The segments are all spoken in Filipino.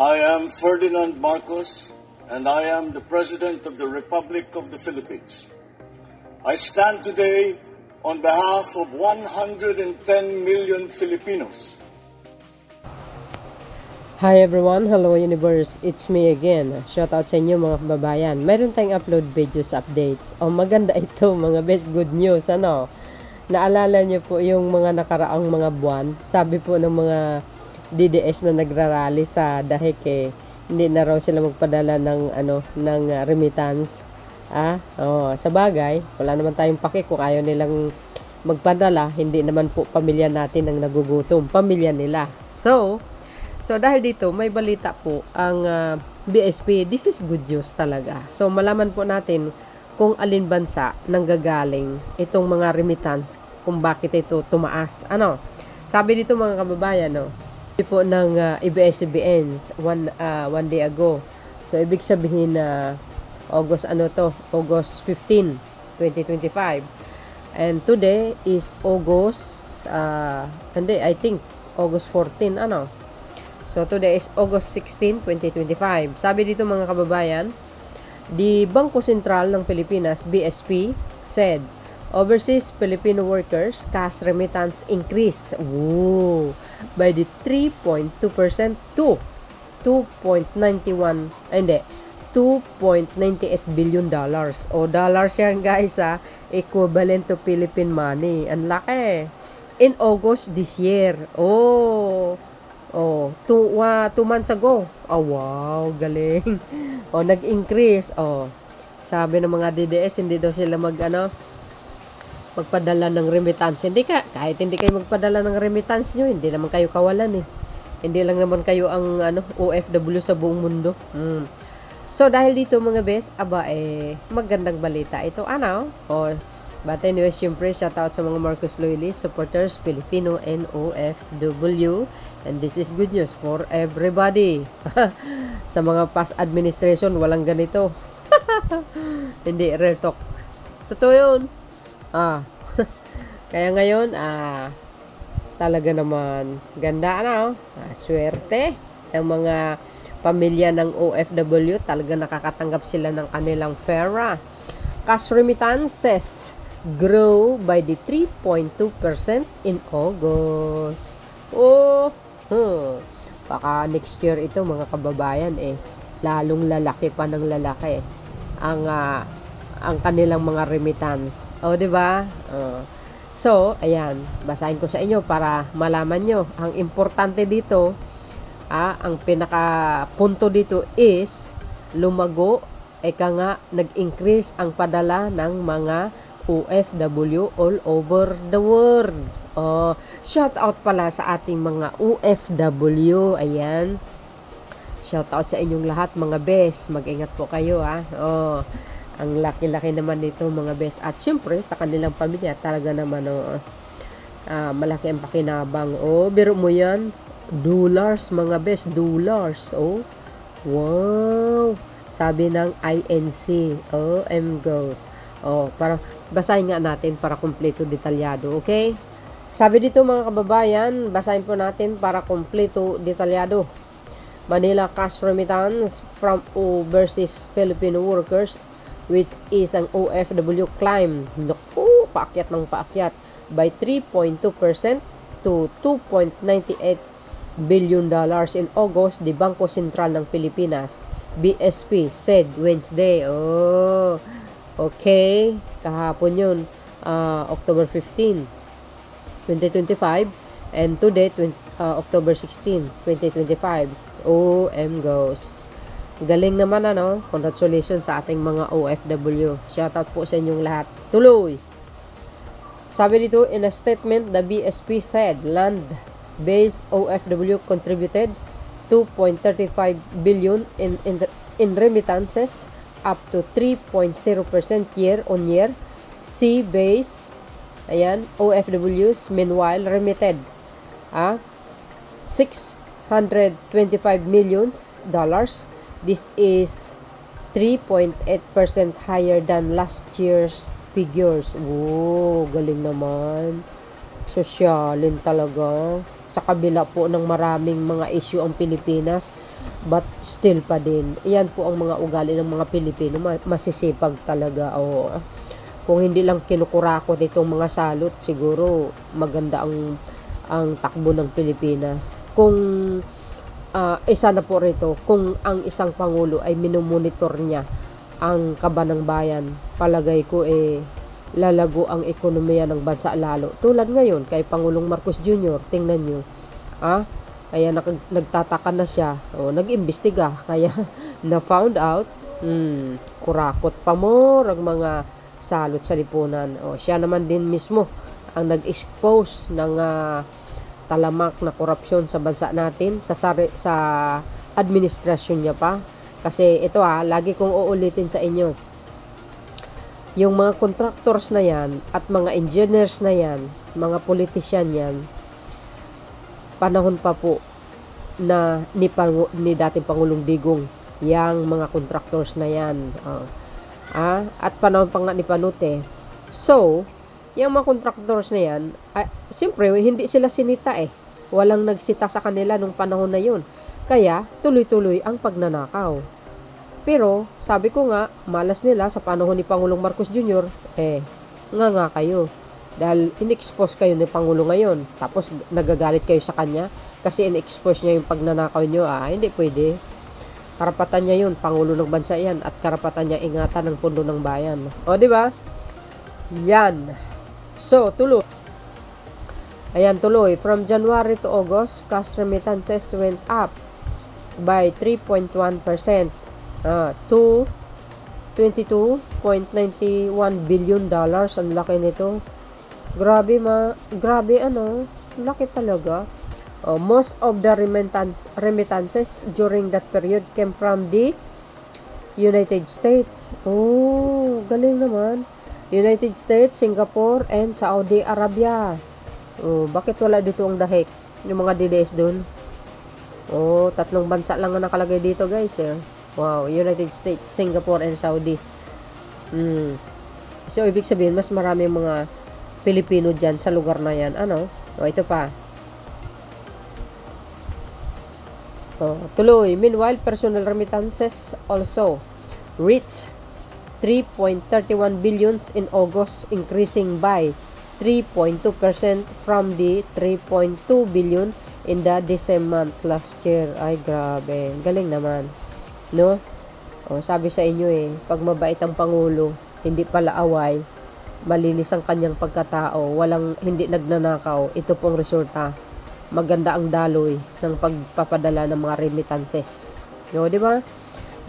I am Ferdinand Marcos, and I am the President of the Republic of the Philippines. I stand today on behalf of 110 million Filipinos. Hi everyone, hello universe, it's me again. Shoutout sa inyo mga kababayan. Meron tayong upload videos updates. Maganda ito mga best, good news, ano? Naalala niyo po yung mga nakaraang mga buwan, sabi po ng mga DDS na nagrarally sa Dahek hindi na raw sila magpadala ng remittance. Sa bagay, wala naman tayong pake kung ayaw nilang magpadala, hindi naman po pamilya natin ang nagugutom, pamilya nila. So dahil dito may balita po ang BSP. This is good news talaga. So malaman po natin kung alin bansa nanggagaling itong mga remittance, kung bakit ito tumaas. Sabi dito mga kababayan, po ng ABS-CBN one day ago. So ibig sabihin na August 15, 2025. And today is August I think August 14 So today is August 16, 2025. Sabi dito mga kababayan, the Bangko Sentral ng Pilipinas, BSP, said overseas Filipino workers cash remittance increase by the 3.2% to 2.98 billion dollars. Dollars yan guys, equivalent to Philippine money. Ang laki. In August this year. 2 months ago. Wow, galing. Nag-increase. Sabi ng mga DDS, hindi daw sila magpadala ng remittance. Kahit hindi kayo magpadala ng remittance nyo, hindi naman kayo kawalan Hindi lang naman kayo ang OFW sa buong mundo. So dahil dito mga best, magandang balita ito. But anyway, syempre shoutout sa mga Marcos loyalists, supporters, Filipino and OFW. And this is good news for everybody. Sa mga past administration, walang ganito. Hindi, real talk. Totoo yun. Kaya ngayon, talaga naman ganda, swerte ang mga pamilya ng OFW. Talaga nakakatanggap sila ng kanilang pera. Cash remittances grow by the 3.2% in August. Baka next year ito mga kababayan lalong lalaki pa ng lalaki ang kanilang mga remittance. Di ba? So, ayan, basahin ko sa inyo para malaman nyo. Ang importante dito, ang pinaka-punto dito is lumago, nag-increase ang padala ng mga OFW all over the world. Shout out pala sa ating mga OFW. Ayan. Shout out sa inyong lahat mga best. Mag-ingat po kayo ang laki-laki naman nito mga best. At syempre sa kanilang pamilya talaga naman malaki ang pakinabang. Biro mo yan. Dollars mga best. Dollars. Wow. Sabi ng INC. M-Goes. Para basahin nga natin para kumpleto detalyado. Okay? Sabi dito mga kababayan, basahin po natin para kumpleto detalyado. Manila cash remittance from overseas Filipino workers, which is ang OFW, climb paakyat ng paakyat by 3.2% to 2.98 billion dollars in August. The Bangko Sentral ng Pilipinas, BSP, said Wednesday. Okay, kahapon yun, October 15, 2025, and today October 16, 2025. M-Goes. Galing naman congratulations sa ating mga OFW. Shoutout po sa inyong lahat. Tuloy. Sabi dito, in a statement, the BSP said land-based OFW contributed 2.35 billion in remittances, up to 3.0% year-on-year. Sea-based OFWs meanwhile remitted $625 million. This is 3.8% higher than last year's figures. Galing naman. Sosyalin talaga. sa kabila po ng maraming mga issue ang Pilipinas, but still pa din, yan po ang mga ugali ng mga Pilipino, masisipag talaga. O kung hindi lang kinukurakot itong mga salot, siguro maganda ang takbo ng Pilipinas. Kung isa na po rito, kung ang isang pangulo ay minumonitor niya ang kaba ng bayan, palagay ko lalago ang ekonomiya ng bansa lalo. Tulad ngayon kay Pangulong Marcos Jr., tingnan nyo. Kaya nagtataka na siya. Nag-imbestiga. Kaya na-found out, kurakot pa mo ang mga salot sa lipunan. Siya naman din mismo ang nag-expose ng talamak na korupsyon sa bansa natin, sa administrasyon niya pa. Kasi ito lagi kong uulitin sa inyo, yung mga contractors na yan at mga engineers na yan, mga politician yan, panahon pa po na ni dating Pangulong Digong, yang mga contractors na yan. At panahon pa nga ni Panute. So, yung mga contractors na yan, siyempre, hindi sila sinita Walang nagsita sa kanila nung panahon na yun. Kaya, tuloy-tuloy ang pagnanakaw. Pero, sabi ko nga, malas nila sa panahon ni Pangulong Marcos Jr., nga kayo. Dahil in-expose kayo ni Pangulo ngayon, tapos nagagalit kayo sa kanya, kasi in-expose niya yung pagnanakaw nyo, hindi pwede. Karapatan niya yun, Pangulo ng bansa yan, at karapatan niya ingatan ng pundo ng bayan. O, di ba? Yan. So, tuloy. Ayan, tuloy. From January to August, cash remittances went up by 3.1%. To $22.91 billion. Ang laki nito. Grabe laki talaga. Most of the remittances during that period came from the United States. Galing naman. United States, Singapore, and Saudi Arabia. Bakit wala dito ang dahik? Yung mga DDS dun. 3 bansa lang ang nakalagay dito, guys. Wow, United States, Singapore, and Saudi. So, ibig sabihin, mas marami mga Pilipino dyan sa lugar na yan. Ito pa. Tuloy. Meanwhile, personal remittances also reached 3.31 billion in August, increasing by 3.2% from the 3.2 billion in the December month last year. Ay, grabe. Galing naman. No? Sabi sa inyo pag mabait ang Pangulo, hindi pala away, malinis ang kanyang pagkatao, hindi nagnanakaw, ito pong resulta. Maganda ang daloy ng pagpapadala ng mga remittances. No, di ba?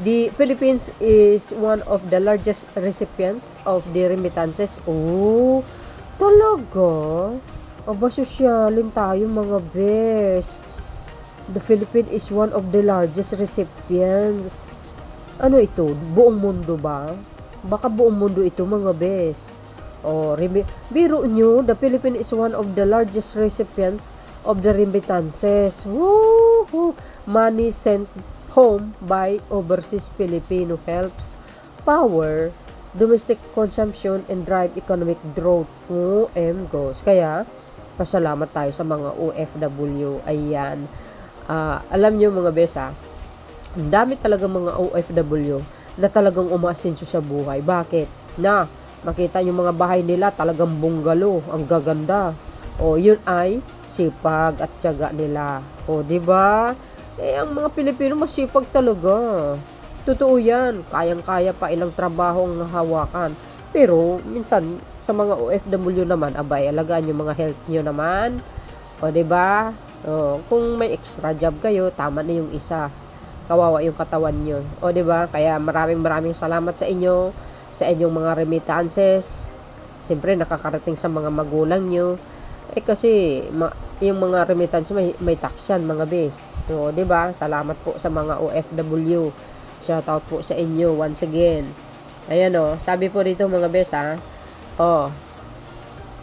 The Philippines is one of the largest recipients of the remittances. Talaga? Aba, sosyalin tayo mga bes. The Philippines is one of the largest recipients. Ano ito? Buong mundo ba? Baka buong mundo ito mga bes. Biro nyo, the Philippines is one of the largest recipients of the remittances. Woo! Money sent home by overseas Filipino helps power domestic consumption and drive economic growth. Goes. Kaya, pasalamat tayo sa mga OFW. Ayan. Alam nyo mga besa, ang dami talaga mga OFW na talagang umaasenso sa buhay. Bakit? Makita yung mga bahay nila talagang bungalow, ang gaganda. Yun ay sipag at tiyaga nila. Diba? Ang mga Pilipino masipag talaga. Totoo yan. Kayang-kaya pa ilang trabaho ang hawakan. Pero, minsan, sa mga OFW naman, alagaan yung mga health nyo naman. Diba? Kung may extra job kayo, tama na yung isa. Kawawa yung katawan nyo. Diba? Kaya maraming salamat sa inyo, sa inyong mga remittances. Siyempre, nakakarating sa mga magulang nyo. Kasi, yung mga remittances, may tax yan, mga bes. Diba? Salamat po sa mga OFW. Shoutout po sa inyo once again. Ayan sabi po dito mga bes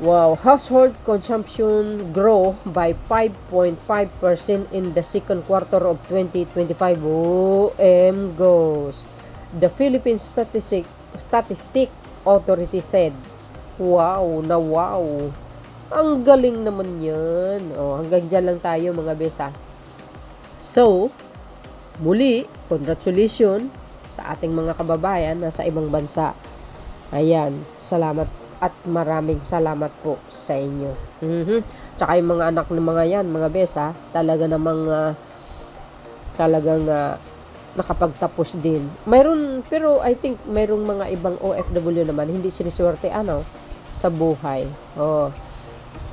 wow, household consumption grow by 5.5% in the second quarter of 2025. Goes. The Philippine Statistic Authority said, wow. Ang galing naman yan. O, hanggang dyan lang tayo mga besa. So, muli, congratulations sa ating mga kababayan na sa ibang bansa. Ayan, salamat at maraming salamat po sa inyo. Tsaka yung mga anak ng mga yan, mga besa, talaga namang talagang nakapagtapos din. Mayroon, pero I think mayroong mga ibang OFW naman, hindi siniswerte sa buhay.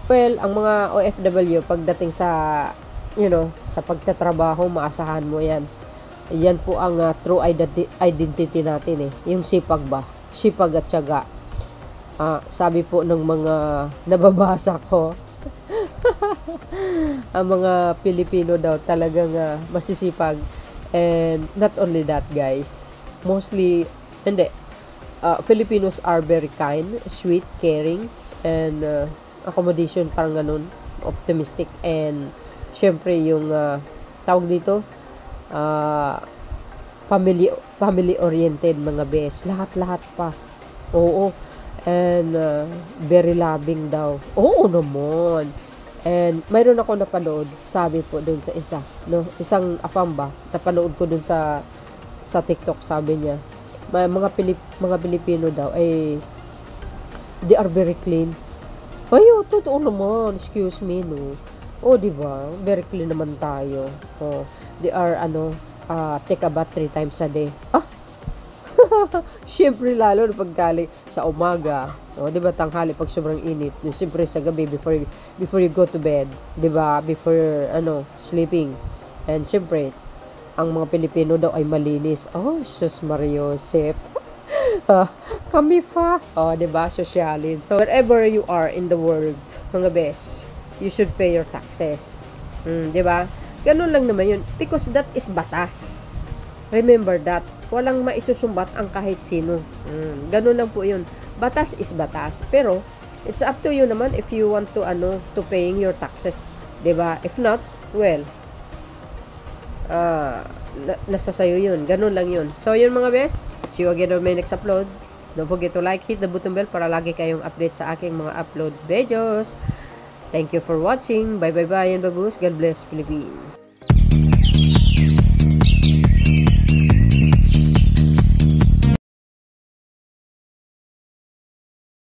Well, ang mga OFW, pagdating sa, sa pagtatrabaho, maasahan mo yan. Yan po ang true identity natin Yung sipag ba? Sipag at tiyaga. Sabi po ng mga nababasa ko, ang mga Pilipino daw talagang masisipag. And not only that, guys. Mostly, hindi. Filipinos are very kind, sweet, caring, and accommodation, parang ganun, optimistic, and syempre yung tawag dito, family oriented mga best, lahat pa. Oo, and very loving daw. Oo naman. And mayroon ako napanood, sabi po dun sa isang afam ba, napanood ko dun sa TikTok, sabi niya, mga Pilipino daw ay they are very clean. Ayo, totoo naman, excuse me, no. Di ba? Very clean naman tayo. They are take a bath 3 times a day. Siyempre lalo paggaling sa umaga, di ba, tanghali pag sobrang init, siyempre sa gabi before you go to bed, di ba, before sleeping. And siyempre ang mga Pilipino daw ay malinis. Jesus Mario Joseph. Kami pa. Diba? Sosyalin. So, wherever you are in the world, mga best, you should pay your taxes. Diba? Ganun lang naman yun. Because that is batas. Remember that. Walang maisusumbat ang kahit sino. Ganun lang po yun. Batas is batas. Pero, it's up to you naman if you want to paying your taxes. Diba? If not, well, nasa sayo yun. Ganun lang yun. So, yun mga best. See you again on my next upload. Don't forget to like, hit the button bell para lagi kayong update sa aking mga upload videos. Thank you for watching. Bye bye bye and babush. God bless Philippines.